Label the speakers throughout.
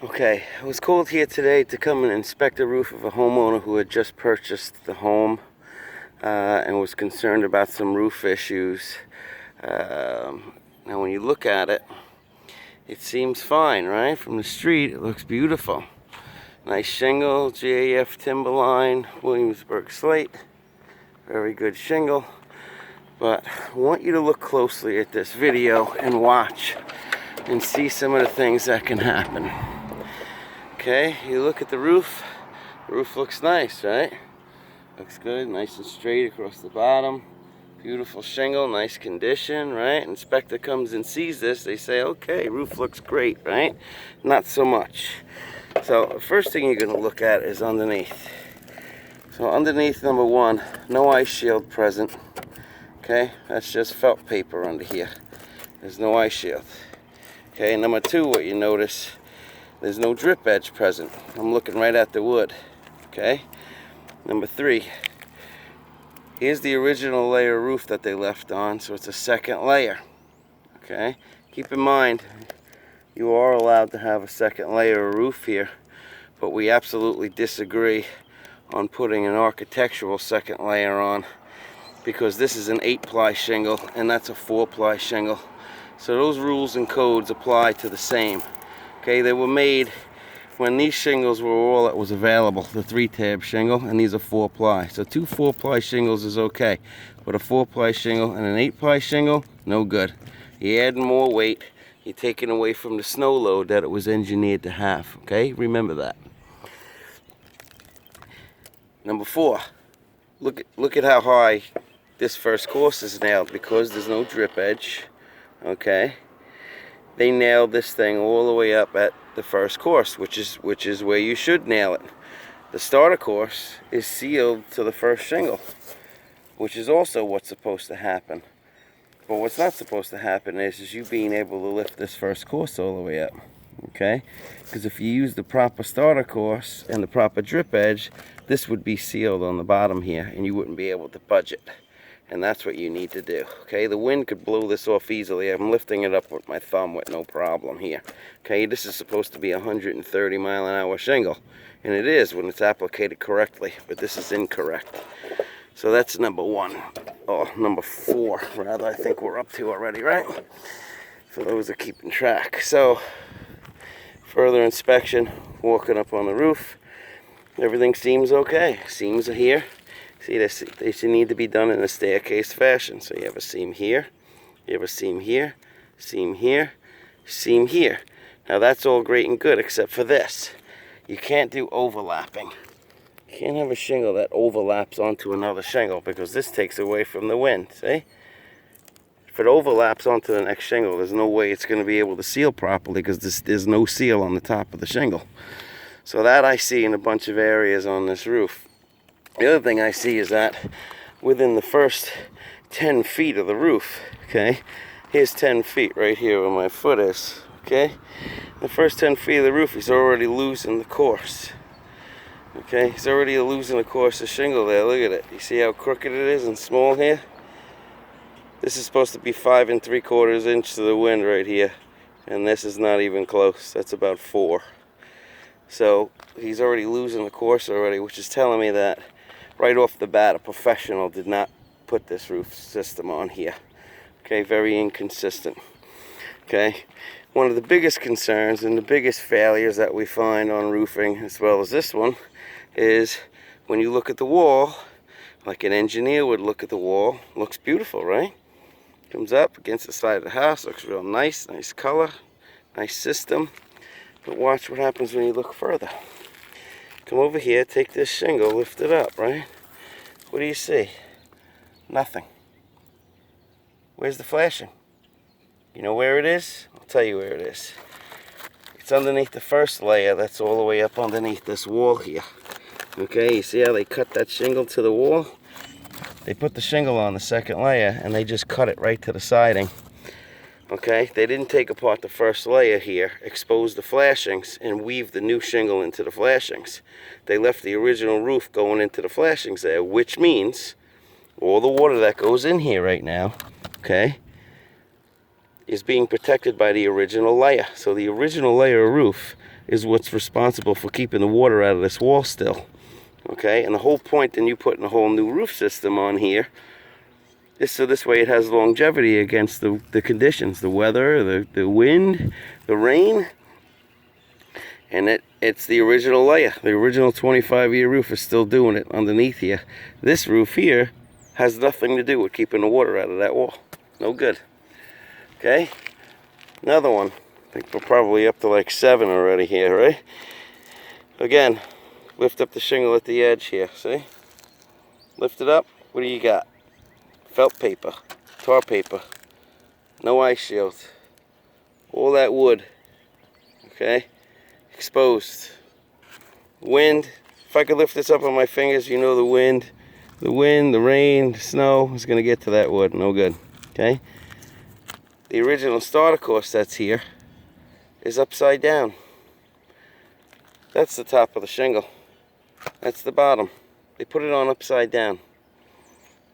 Speaker 1: Okay, I was called here today to come and inspect the roof of a homeowner who had just purchased the home and was concerned about some roof issues. Now when you look at it, it seems fine, right? From the street, it looks beautiful. Nice shingle, GAF Timberline, Williamsburg slate. Very good shingle. But I want you to look closely at this video and watch and see some of the things that can happen. Okay, you look at the roof looks nice, right? Looks good, nice and straight across the bottom. Beautiful shingle, nice condition, right? Inspector comes and sees this, they say, okay, roof looks great, right? Not so much. So, the first thing you're gonna look at is underneath. So underneath, number one, no ice shield present. Okay, that's just felt paper under here. There's no ice shield. Okay, number two, what you notice, there's no drip edge present. I'm looking right at the wood. Okay, number three, here's the original layer roof that they left on, so it's a second layer. Okay, keep in mind, you are allowed to have a second layer of roof here, but we absolutely disagree on putting an architectural second layer on, because this is an 8-ply shingle and that's a 4-ply shingle. So those rules and codes apply to the same. Okay, they were made when these shingles were all that was available, the 3-tab shingle, and these are 4-ply. So 2 4-ply shingles is okay, but a 4-ply shingle and an 8-ply shingle, no good. You're adding more weight, you're taking away from the snow load that it was engineered to have. Okay, remember that. Number 4, look at how high this first course is nailed, because there's no drip edge. Okay, they nailed this thing all the way up at the first course, which is where you should nail it. The starter course is sealed to the first shingle, which is also what's supposed to happen. But what's not supposed to happen is you being able to lift this first course all the way up. Okay, because if you use the proper starter course and the proper drip edge, this would be sealed on the bottom here and you wouldn't be able to budge it. And that's what you need to do. Okay, the wind could blow this off easily. I'm lifting it up with my thumb with no problem here. Okay, this is supposed to be a 130 mile an hour shingle, and it is when it's applicated correctly, but this is incorrect. So that's number 1, or number 4 rather, I think we're up to already, right? For those that are keeping track. So further inspection, walking up on the roof, everything seems okay. Seams are here. See, they should need to be done in a staircase fashion. So you have a seam here, you have a seam here, seam here, seam here. Now that's all great and good except for this. You can't do overlapping. You can't have a shingle that overlaps onto another shingle, because this takes away from the wind, see? If it overlaps onto the next shingle, there's no way it's going to be able to seal properly, because there's no seal on the top of the shingle. So that I see in a bunch of areas on this roof. The other thing I see is that within the first 10 feet of the roof, okay, here's 10 feet right here where my foot is, okay, the first 10 feet of the roof, he's already losing the course, okay, he's already losing the course of shingle there. Look at it, you see how crooked it is and small here? This is supposed to be 5 3/4 inches to the wind right here, and this is not even close. That's about 4. So he's already losing the course already, which is telling me that right off the bat, a professional did not put this roof system on here. Okay, very inconsistent. Okay, one of the biggest concerns and the biggest failures that we find on roofing, as well as this one, is when you look at the wall, like an engineer would look at the wall, looks beautiful, right? Comes up against the side of the house, looks real nice, nice color, nice system. But watch what happens when you look further. Come over here, take this shingle, lift it up, right? What do you see? Nothing. Where's the flashing? You know where it is? I'll tell you where it is. It's underneath the first layer that's all the way up underneath this wall here. Okay, you see how they cut that shingle to the wall? They put the shingle on the second layer and they just cut it right to the siding. Okay, they didn't take apart the first layer here, expose the flashings, and weave the new shingle into the flashings. They left the original roof going into the flashings there, which means all the water that goes in here right now, okay, is being protected by the original layer. So the original layer of roof is what's responsible for keeping the water out of this wall still. Okay, and the whole point in you putting a whole new roof system on here is so this way it has longevity against the conditions, the weather, the wind, the rain. And it's the original layer. The original 25-year roof is still doing it underneath here. This roof here has nothing to do with keeping the water out of that wall. No good. Okay, another one. I think we're probably up to like 7 already here, right? Again, lift up the shingle at the edge here, see? Lift it up, what do you got? Felt paper, tar paper, no ice shield. All that wood, okay? Exposed. Wind, if I could lift this up on my fingers, you know the wind, the rain, the snow is gonna get to that wood, no good, okay? The original starter course that's here is upside down. That's the top of the shingle. That's the bottom. They put it on upside down.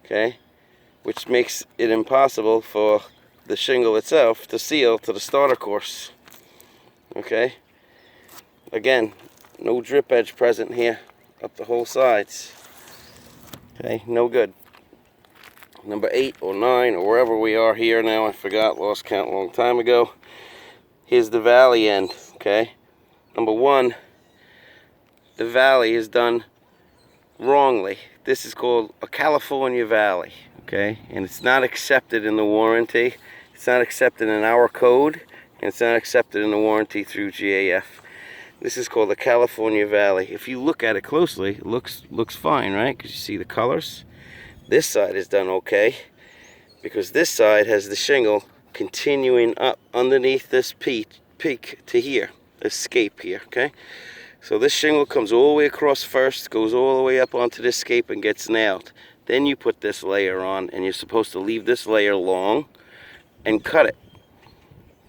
Speaker 1: Okay? Which makes it impossible for the shingle itself to seal to the starter course. Okay? Again, no drip edge present here up the whole sides. Okay? No good. Number 8 or 9 or wherever we are here now, I forgot, lost count a long time ago. Here's the valley end, okay? Number 1, the valley is done wrongly. This is called a California valley, okay? And it's not accepted in the warranty. It's not accepted in our code, and it's not accepted in the warranty through GAF. This is called a California valley. If you look at it closely, it looks fine, right? Because you see the colors. This side is done okay, because this side has the shingle continuing up underneath this peak to here, this scape here, okay? So this shingle comes all the way across first, goes all the way up onto this scape and gets nailed. Then you put this layer on, and you're supposed to leave this layer long and cut it,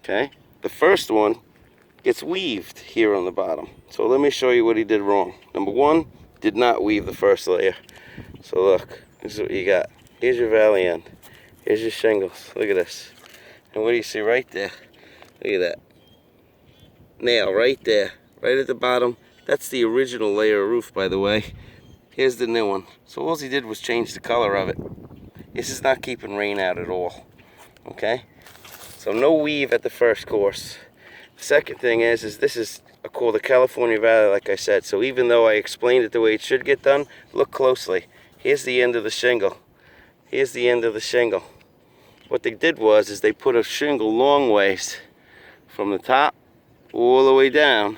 Speaker 1: okay? The first one gets weaved here on the bottom. So let me show you what he did wrong. Number 1, did not weave the first layer. So look. This is what you got. Here's your valley end. Here's your shingles. Look at this. And what do you see right there? Look at that. Nail right there. Right at the bottom. That's the original layer of roof, by the way. Here's the new one. So all he did was change the color of it. This is not keeping rain out at all. Okay? So no weave at the first course. The second thing is this is called the California Valley, like I said. So even though I explained it the way it should get done, look closely. Here's the end of the shingle. Here's the end of the shingle. What they did was they put a shingle long ways from the top all the way down,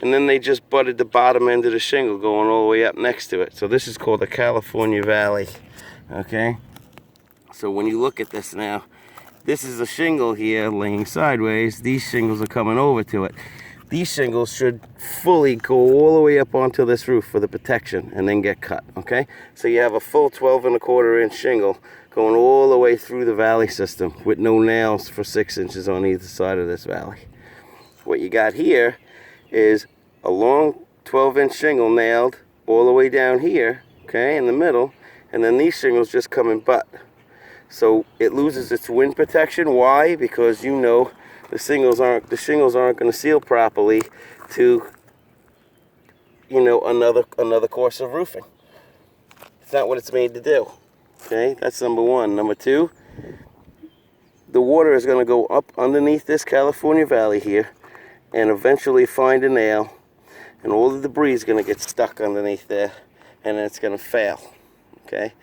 Speaker 1: and then they just butted the bottom end of the shingle going all the way up next to it. So this is called the California Valley. Okay? So when you look at this now, this is a shingle here laying sideways. These shingles are coming over to it. These shingles should fully go all the way up onto this roof for the protection and then get cut, okay? So you have a full 12¼ inch shingle going all the way through the valley system with no nails for 6 inches on either side of this valley. What you got here is a long 12-inch shingle nailed all the way down here, okay, in the middle, and then these shingles just come in butt. So it loses its wind protection. Why? Because you know the shingles aren't going to seal properly to, you know, another course of roofing. It's not what it's made to do. Okay, that's number 1. Number 2, the water is going to go up underneath this California Valley here and eventually find a nail, and all the debris is going to get stuck underneath there, and then it's going to fail. Okay,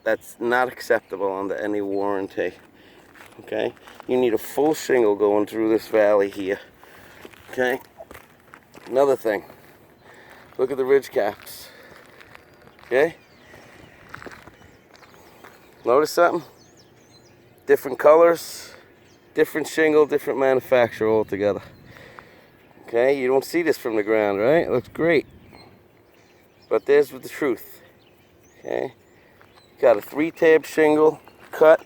Speaker 1: that's not acceptable under any warranty. Okay, you need a full shingle going through this valley here. Okay, another thing, look at the ridge caps. Okay, notice something? Different colors, different shingle, different manufacturer altogether. Okay, you don't see this from the ground, right? It looks great, but there's the truth. Okay, got a 3-tab shingle cut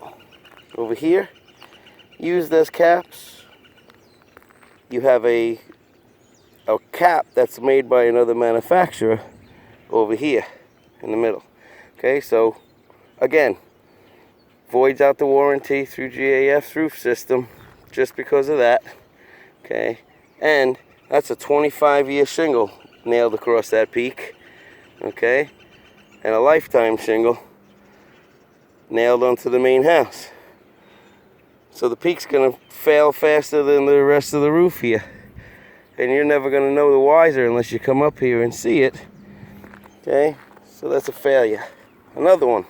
Speaker 1: over here. Used as caps. You have a cap that's made by another manufacturer over here in the middle. Okay, so again, voids out the warranty through GAF's roof system. just because of that. Okay, and that's a 25-year shingle nailed across that peak. Okay, and a lifetime shingle nailed onto the main house. So the peak's gonna fail faster than the rest of the roof here. And you're never gonna know the wiser unless you come up here and see it. Okay, so that's a failure. Another one,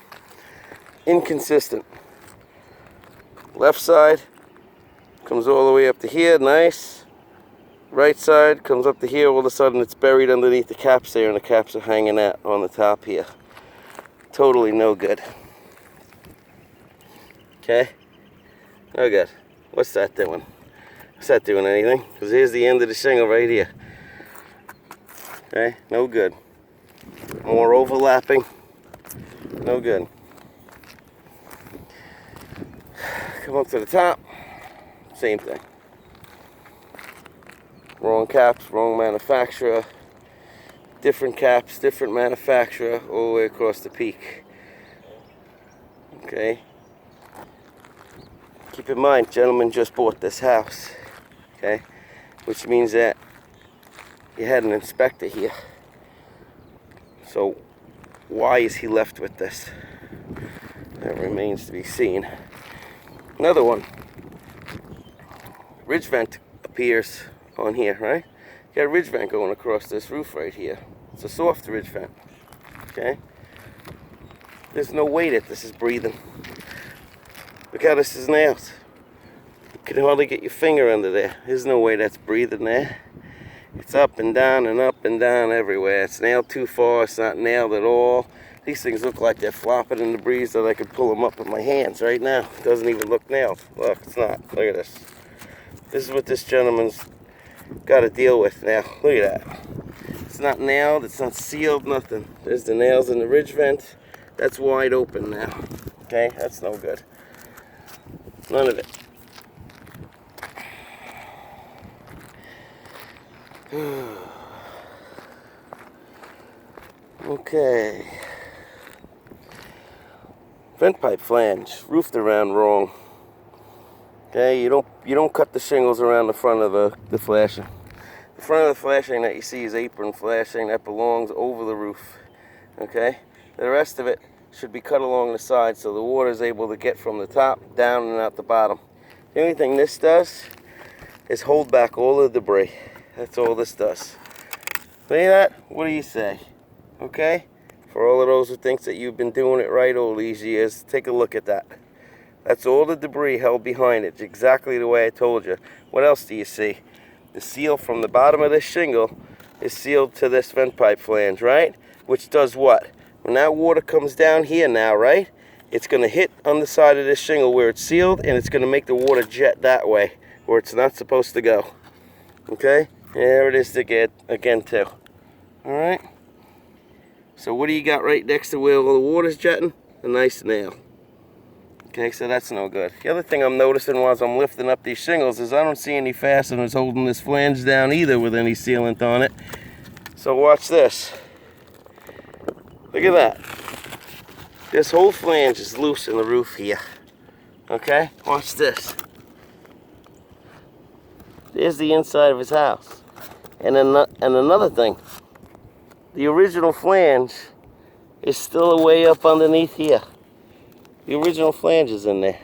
Speaker 1: inconsistent. Left side comes all the way up to here, nice. Right side comes up to here, all of a sudden it's buried underneath the caps there and the caps are hanging out on the top here. Totally no good. Okay, no good. What's that doing? What's that doing anything? Because here's the end of the shingle right here. Okay, no good. More overlapping, no good. Come up to the top, same thing. Wrong caps, wrong manufacturer. Different caps, different manufacturer, all the way across the peak. Okay. Keep in mind, gentlemen just bought this house. Okay, which means that you had an inspector here. So why is he left with this? That remains to be seen. Another one. Ridge vent appears on here, right? You got a ridge vent going across this roof right here. It's a soft ridge vent. Okay? There's no way that this is breathing. Look how this is nailed. You can hardly get your finger under there. There's no way that's breathing there. It's up and down everywhere. It's nailed too far. It's not nailed at all. These things look like they're flopping in the breeze that I could pull them up with my hands right now. It doesn't even look nailed. Look, it's not. Look at this. This is what this gentleman's got to deal with now. Look at that. It's not nailed. It's not sealed. Nothing. There's the nails in the ridge vent. That's wide open now. Okay, that's no good. None of it. Okay. Vent pipe flange, roofed around wrong. Okay, you don't cut the shingles around the front of the flashing. The front of the flashing that you see is apron flashing that belongs over the roof. Okay, the rest of it should be cut along the side so the water is able to get from the top down and out the bottom. The only thing this does is hold back all the debris. That's all this does. See that? What do you say? Okay? For all of those who think that you've been doing it right all these years, take a look at that. That's all the debris held behind it. It's exactly the way I told you. What else do you see? The seal from the bottom of this shingle is sealed to this vent pipe flange, right? Which does what? When that water comes down here now, right? It's going to hit on the side of this shingle where it's sealed, and it's going to make the water jet that way, where it's not supposed to go. Okay? There it is again too. Alright? So what do you got right next to where all the water's jetting? A nice nail. Okay, so that's no good. The other thing I'm noticing while I'm lifting up these shingles is I don't see any fasteners holding this flange down either with any sealant on it. So watch this. Look at that. This whole flange is loose in the roof here. Okay, watch this. There's the inside of his house. And another thing, the original flange is still way up underneath here. The original flange is in there.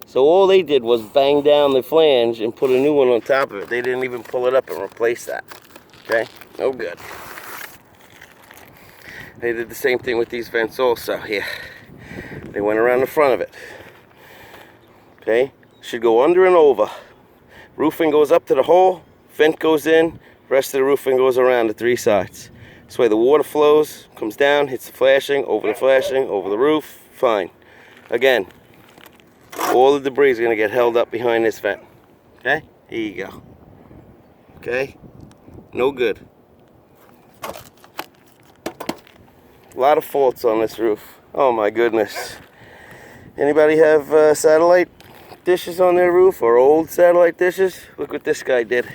Speaker 1: So all they did was bang down the flange and put a new one on top of it. They didn't even pull it up and replace that. Okay? No good. They did the same thing with these vents also here. They went around the front of it. Okay? Should go under and over. Roofing goes up to the hole, vent goes in, rest of the roofing goes around the three sides. This way the water flows, comes down, hits the flashing, over the roof, fine. Again, all the debris is going to get held up behind this vent. Okay? Here you go. Okay? No good. A lot of faults on this roof. Oh my goodness. Anybody have satellite dishes on their roof or old satellite dishes? Look what this guy did.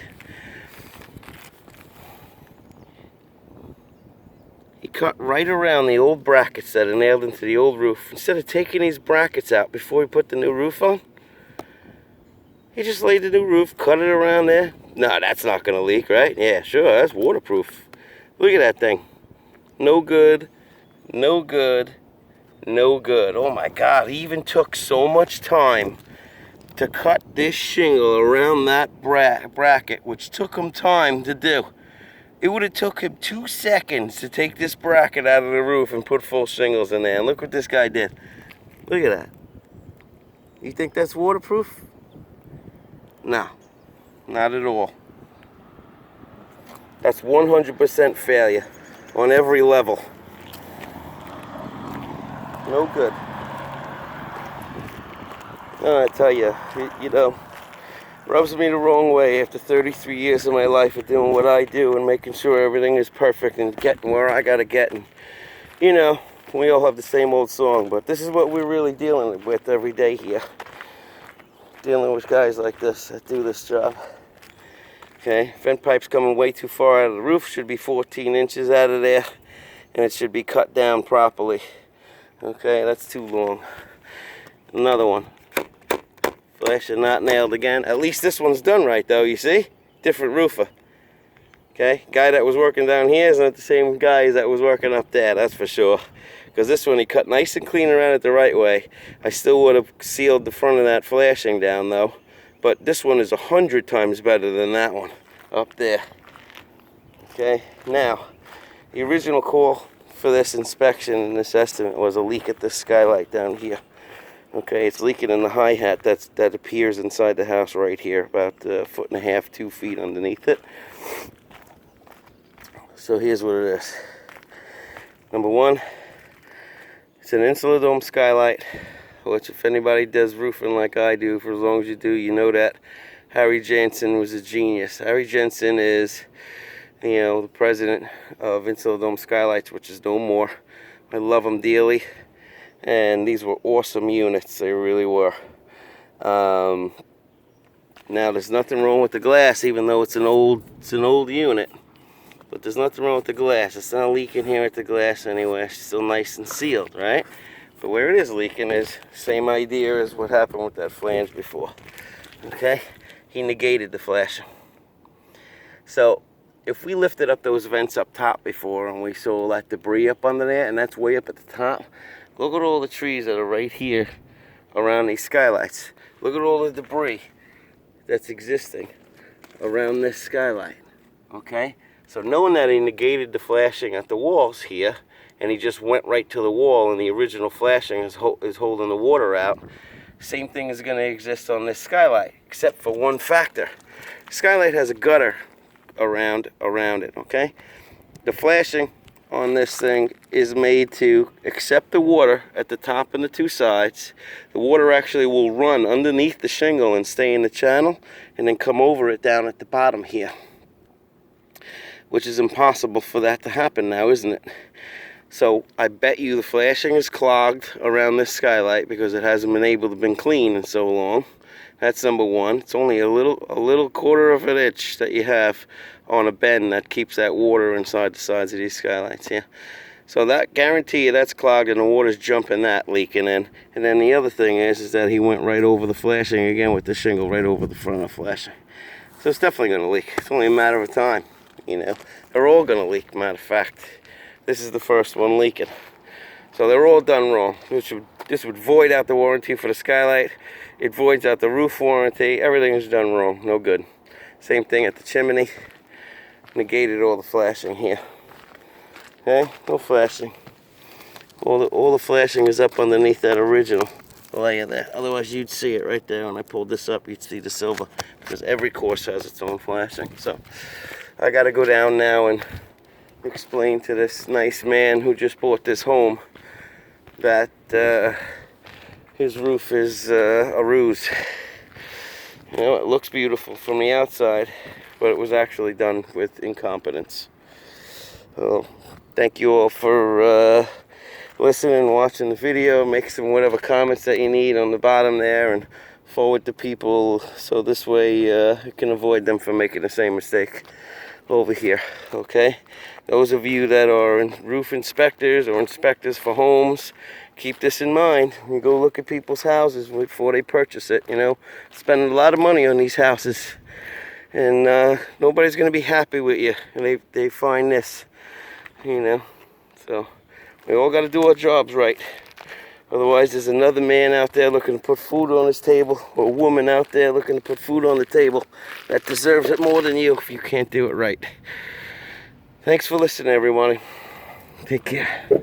Speaker 1: He cut right around the old brackets that are nailed into the old roof. Instead of taking these brackets out before he put the new roof on, You just laid the new roof, cut it around there. No, that's not gonna leak, right? Yeah, sure, that's waterproof. Look at that thing. No good, no good, no good. Oh my God, he even took so much time to cut this shingle around that bracket, which took him time to do. It would have took him 2 seconds to take this bracket out of the roof and put full shingles in there. And look what this guy did. Look at that. You think that's waterproof? No, not at all. That's 100% failure on every level. No good. I tell you, you know, rubs me the wrong way after 33 years of my life of doing what I do and making sure everything is perfect and getting where I gotta get. And, you know, we all have the same old song, but this is what we're really dealing with every day here. Dealing with guys like this that do this job. Okay, vent pipe's coming way too far out of the roof. Should be 14 inches out of there, and it should be cut down properly. Okay, that's too long. Another one. Flasher not nailed again. At least this one's done right though, you see? Different roofer. Okay, guy that was working down here is not the same guy that was working up there, that's for sure. Because this one he cut nice and clean around it the right way. I still would have sealed the front of that flashing down though. But this one is 100 times better than that one up there. Okay, now, the original call for this inspection and this estimate was a leak at this skylight down here. Okay, it's leaking in the hi-hat that appears inside the house right here, about 1.5 foot, 2 feet underneath it. So here's what it is. Number one, it's an Insuladome skylight, which if anybody does roofing like I do, for as long as you do, you know that Harry Jensen was a genius. Harry Jensen is, you know, the president of Insuladome Skylights, which is no more. I love him dearly. And these were awesome units, they really were. Now there's nothing wrong with the glass, even though it's an old unit. But there's nothing wrong with the glass. It's not leaking here at the glass anyway. It's still nice and sealed, right? But where it is leaking is same idea as what happened with that flange before. Okay? He negated the flashing. So if we lifted up those vents up top before and we saw that debris up under there, and that's way up at the top, look at all the trees that are right here around these skylights. Look at all the debris that's existing around this skylight. Okay? So knowing that he negated the flashing at the walls here, and he just went right to the wall and the original flashing is holding the water out, same thing is going to exist on this skylight, except for one factor. Skylight has a gutter around it, okay? The flashing on this thing is made to accept the water at the top and the two sides. The water actually will run underneath the shingle and stay in the channel and then come over it down at the bottom here, which is impossible for that to happen now, isn't it? So I bet you the flashing is clogged around this skylight because it hasn't been able to been cleaned in so long. That's number one. It's only a little quarter of an inch that you have on a bend that keeps that water inside the sides of these skylights here. So that guarantee you that's clogged and the water's jumping that, leaking in. And then the other thing is that he went right over the flashing again with the shingle right over the front of the flashing. So it's definitely going to leak. It's only a matter of time, you know. They're all going to leak, matter of fact. This is the first one leaking. So they're all done wrong. This would void out the warranty for the skylight. It voids out the roof warranty. Everything is done wrong. No good. Same thing at the chimney. Negated all the flashing here. Okay? No flashing. All the flashing is up underneath that original layer there. Otherwise you'd see it right there. When I pulled this up, you'd see the silver. Because every course has its own flashing. So I got to go down now and explain to this nice man who just bought this home that his roof is a ruse. You know, it looks beautiful from the outside, but it was actually done with incompetence. So thank you all for listening and watching the video. Make some whatever comments that you need on the bottom there and forward to people so this way you can avoid them from making the same mistake over here. Okay, those of you that are roof inspectors or inspectors for homes, keep this in mind. You go look at people's houses before they purchase it, you know. Spending a lot of money on these houses. And nobody's going to be happy with you. And they find this, you know. So we all got to do our jobs right. Otherwise, there's another man out there looking to put food on his table, or a woman out there looking to put food on the table that deserves it more than you if you can't do it right. Thanks for listening, everyone. Take care.